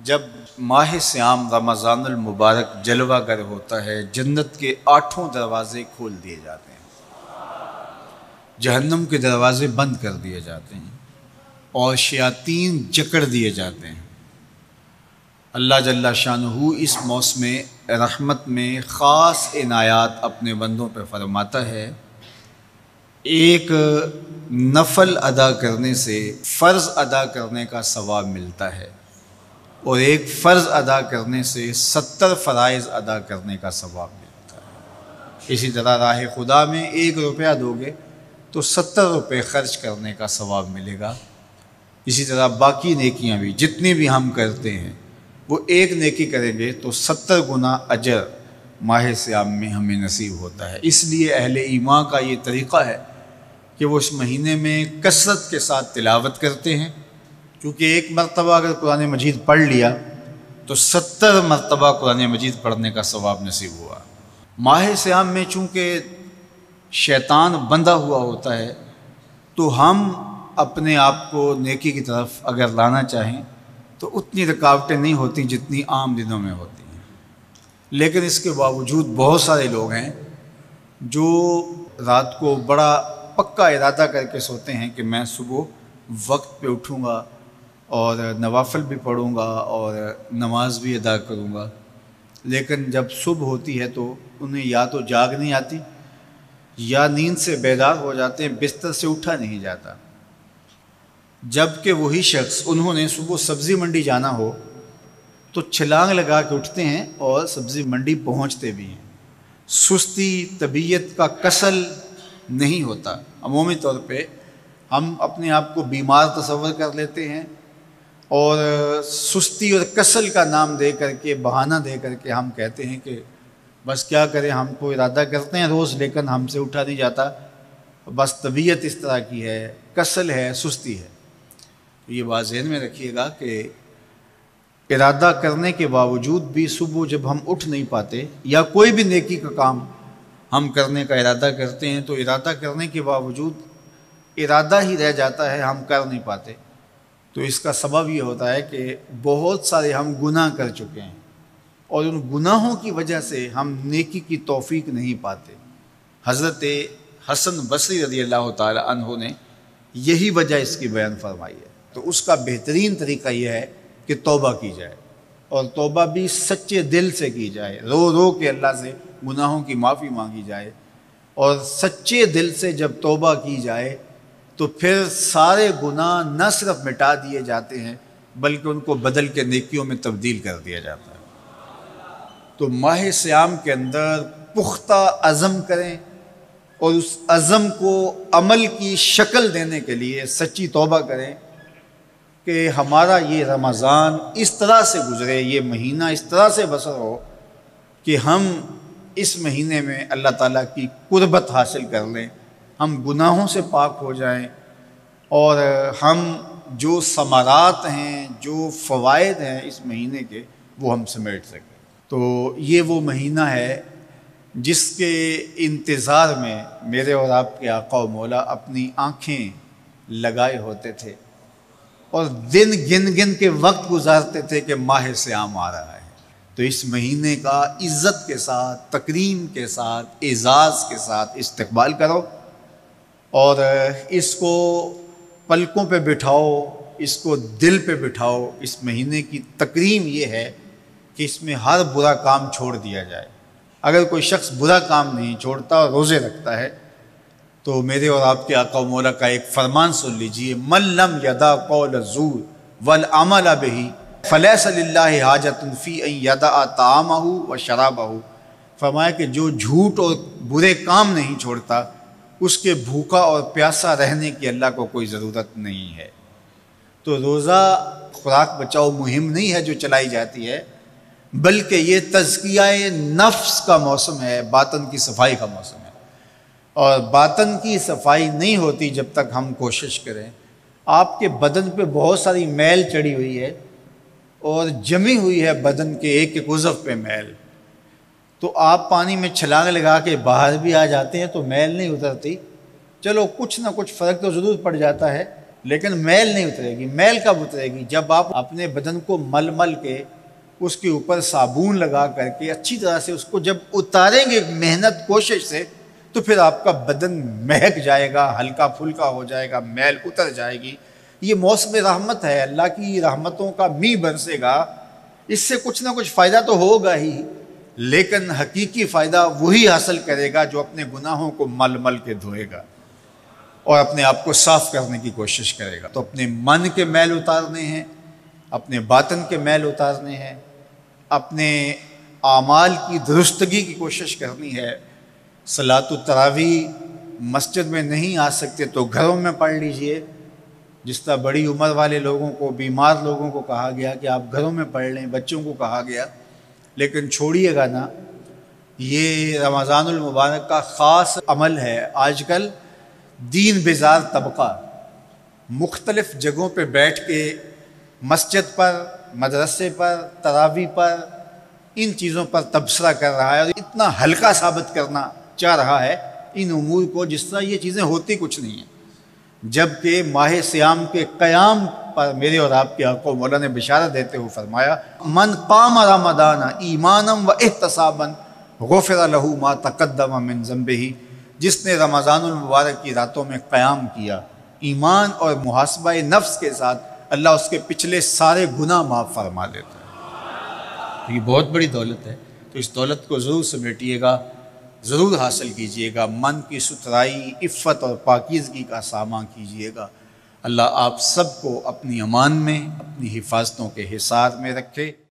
جب ماہ صیام رمضان المبارک جلوہ گر ہوتا ہے، جنت کے 8 دروازے کھول دیے جاتے ہیں، جہنم کے دروازے بند کر دیے جاتے ہیں اور شیاطین جکڑ دیے جاتے ہیں۔ اللہ جل شانہ اس موسم رحمت میں خاص عنایات اپنے بندوں پہ فرماتا ہے۔ ایک نفل ادا کرنے سے فرض ادا کرنے کا ثواب ملتا ہے اور ایک فرض ادا کرنے سے 70 فرائض ادا کرنے کا ثواب ملتا ہے۔ اسی طرح راہ خدا میں 1 روپیہ دو گے تو 70 روپے خرچ کرنے کا ثواب ملے گا۔ اسی طرح باقی نیکیاں بھی جتنی بھی ہم کرتے ہیں، وہ ایک نیکی کریں گے تو 70 گنا اجر ماہ صیام میں ہمیں نصیب ہوتا ہے۔ اس لیے اہل ایمان کا یہ طریقہ ہے کہ وہ اس مہینے میں کثرت کے ساتھ تلاوت کرتے ہیں، کیونکہ ایک مرتبہ اگر قرآن مجید پڑھ لیا تو 70 مرتبہ قرآن مجید پڑھنے کا ثواب نصیب ہوا۔ ماہ صیام میں چونکہ شیطان بندھا ہوا ہوتا ہے، تو ہم اپنے آپ کو نیکی کی طرف اگر لانا چاہیں تو اتنی رکاوٹیں نہیں ہوتی جتنی عام دنوں میں ہوتی ہیں، لیکن اس کے باوجود بہت سارے لوگ ہیں جو رات کو بڑا پکا ارادہ کر کے سوتے ہیں کہ میں صبح وقت پہ اٹھوں گا اور نوافل بھی پڑھوں گا اور نماز بھی ادا کروں گا، لیکن جب صبح ہوتی ہے تو انہیں یا تو جاگ نہیں آتی یا نیند سے بیدار ہو جاتے ہیں، بستر سے اٹھا نہیں جاتا۔ جبکہ وہی شخص انہوں نے صبح سبزی منڈی جانا ہو تو چھلانگ لگا کے اٹھتے ہیں اور سبزی منڈی پہنچتے بھی ہیں۔ سستی طبیعت کا کسل نہیں ہوتا۔ عمومی طور پہ ہم اپنے آپ کو بیمار تصور کر لیتے ہیں اور سستی اور کسل کا نام دے کر کے، بہانہ دے کر کے ہم کہتے ہیں کہ بس کیا کریں، ہم کو ارادہ کرتے ہیں روز لیکن ہم سے اٹھا نہیں جاتا، بس طبیعت اس طرح کی ہے، کسل ہے، سستی ہے۔ یہ بات ذہن میں رکھیے گا کہ ارادہ کرنے کے باوجود بھی صبح جب ہم اٹھ نہیں پاتے یا کوئی بھی نیکی کا کام ہم کرنے کا ارادہ کرتے ہیں تو ارادہ کرنے کے باوجود ارادہ ہی رہ جاتا ہے، ہم کر نہیں پاتے، تو اس کا سبب یہ ہوتا ہے کہ بہت سارے ہم گناہ کر چکے ہیں اور ان گناہوں کی وجہ سے ہم نیکی کی توفیق نہیں پاتے۔ حضرت حسن بصری رضی اللہ تعالی عنہ نے یہی وجہ اس کی بیان فرمائی ہے۔ تو اس کا بہترین طریقہ یہ ہے کہ توبہ کی جائے، اور توبہ بھی سچے دل سے کی جائے، رو رو کے اللہ سے گناہوں کی معافی مانگی جائے، اور سچے دل سے جب توبہ کی جائے تو پھر سارے گناہ نہ صرف مٹا دیے جاتے ہیں بلکہ ان کو بدل کے نیکیوں میں تبدیل کر دیا جاتا ہے۔ تو ماہ صیام کے اندر پختہ عزم کریں اور اس عزم کو عمل کی شکل دینے کے لیے سچی توبہ کریں کہ ہمارا یہ رمضان اس طرح سے گزرے، یہ مہینہ اس طرح سے بسر ہو کہ ہم اس مہینے میں اللہ تعالیٰ کی قربت حاصل کر لیں، ہم گناہوں سے پاک ہو جائیں اور ہم جو ثمرات ہیں، جو فوائد ہیں اس مہینے کے، وہ ہم سمیٹ سکیں۔ تو یہ وہ مہینہ ہے جس کے انتظار میں میرے اور آپ کے آقا و مولا اپنی آنکھیں لگائے ہوتے تھے اور دن گن گن کے وقت گزارتے تھے کہ ماہ صیام آ رہا ہے۔ تو اس مہینے کا عزت کے ساتھ، تکریم کے ساتھ، اعزاز کے ساتھ استقبال کرو اور اس کو پلکوں پہ بٹھاؤ، اس کو دل پہ بٹھاؤ۔ اس مہینے کی تکریم یہ ہے کہ اس میں ہر برا کام چھوڑ دیا جائے۔ اگر کوئی شخص برا کام نہیں چھوڑتا اور روزے رکھتا ہے تو میرے اور آپ کے آقا و مولا کا ایک فرمان سن لیجئے، من لم یدع قول الزور والعمل بہ فلیس للہ حاجۃ فی ان یدع طعامہ و شرابہ۔ فرمایا کہ جو جھوٹ اور برے کام نہیں چھوڑتا، اس کے بھوکا اور پیاسا رہنے کی اللہ کو کوئی ضرورت نہیں ہے۔ تو روزہ خوراک بچاؤ مہم نہیں ہے جو چلائی جاتی ہے، بلکہ یہ تزکیہ نفس کا موسم ہے، باطن کی صفائی کا موسم ہے، اور باطن کی صفائی نہیں ہوتی جب تک ہم کوشش کریں۔ آپ کے بدن پہ بہت ساری میل چڑھی ہوئی ہے اور جمی ہوئی ہے بدن کے ایک ایک عضو پہ میل، تو آپ پانی میں چھلانگ لگا کے باہر بھی آ جاتے ہیں تو میل نہیں اترتی، چلو کچھ نہ کچھ فرق تو ضرور پڑ جاتا ہے، لیکن میل نہیں اترے گی۔ میل کب اترے گی؟ جب آپ اپنے بدن کو مل مل کے اس کے اوپر صابون لگا کر کے اچھی طرح سے اس کو جب اتاریں گے محنت کوشش سے، تو پھر آپ کا بدن مہک جائے گا، ہلکا پھلکا ہو جائے گا، میل اتر جائے گی۔ یہ موسم رحمت ہے، اللہ کی رحمتوں کا می برسے گا، اس سے کچھ نہ کچھ فائدہ تو ہوگا ہی، لیکن حقیقی فائدہ وہی حاصل کرے گا جو اپنے گناہوں کو مل مل کے دھوئے گا اور اپنے آپ کو صاف کرنے کی کوشش کرے گا۔ تو اپنے من کے میل اتارنے ہیں، اپنے باطن کے میل اتارنے ہیں، اپنے اعمال کی درستگی کی کوشش کرنی ہے۔ صلاۃ التراویح مسجد میں نہیں آ سکتے تو گھروں میں پڑھ لیجئے، جس طرح بڑی عمر والے لوگوں کو، بیمار لوگوں کو کہا گیا کہ آپ گھروں میں پڑھ لیں، بچوں کو کہا گیا، لیکن چھوڑیے گا نا، یہ رمضان المبارک کا خاص عمل ہے۔ آج کل دین بیزار طبقہ مختلف جگہوں پہ بیٹھ کے مسجد پر، مدرسے پر، تراویح پر، ان چیزوں پر تبصرہ کر رہا ہے اور اتنا ہلکا ثابت کرنا چاہ رہا ہے ان امور کو، جس طرح یہ چیزیں ہوتی کچھ نہیں ہیں، جبکہ ماہ صیام کے قیام پر میرے اور آپ کے آقا مولا نے بشارت دیتے ہوئے فرمایا، من قام رمضان ایمانا و احتسابا غفر لہ ما تقدم من ذنبہ، جس نے رمضان المبارک کی راتوں میں قیام کیا ایمان اور محاسبہ نفس کے ساتھ، اللہ اس کے پچھلے سارے گناہ معاف فرما دیتا ہے۔ یہ بہت بڑی دولت ہے، تو اس دولت کو ضرور سمیٹیے گا، ضرور حاصل کیجئے گا، من کی ستھرائی، عفت اور پاکیزگی کا سامان کیجئے گا۔ اللہ آپ سب کو اپنی امان میں، اپنی حفاظتوں کے حصار میں رکھے۔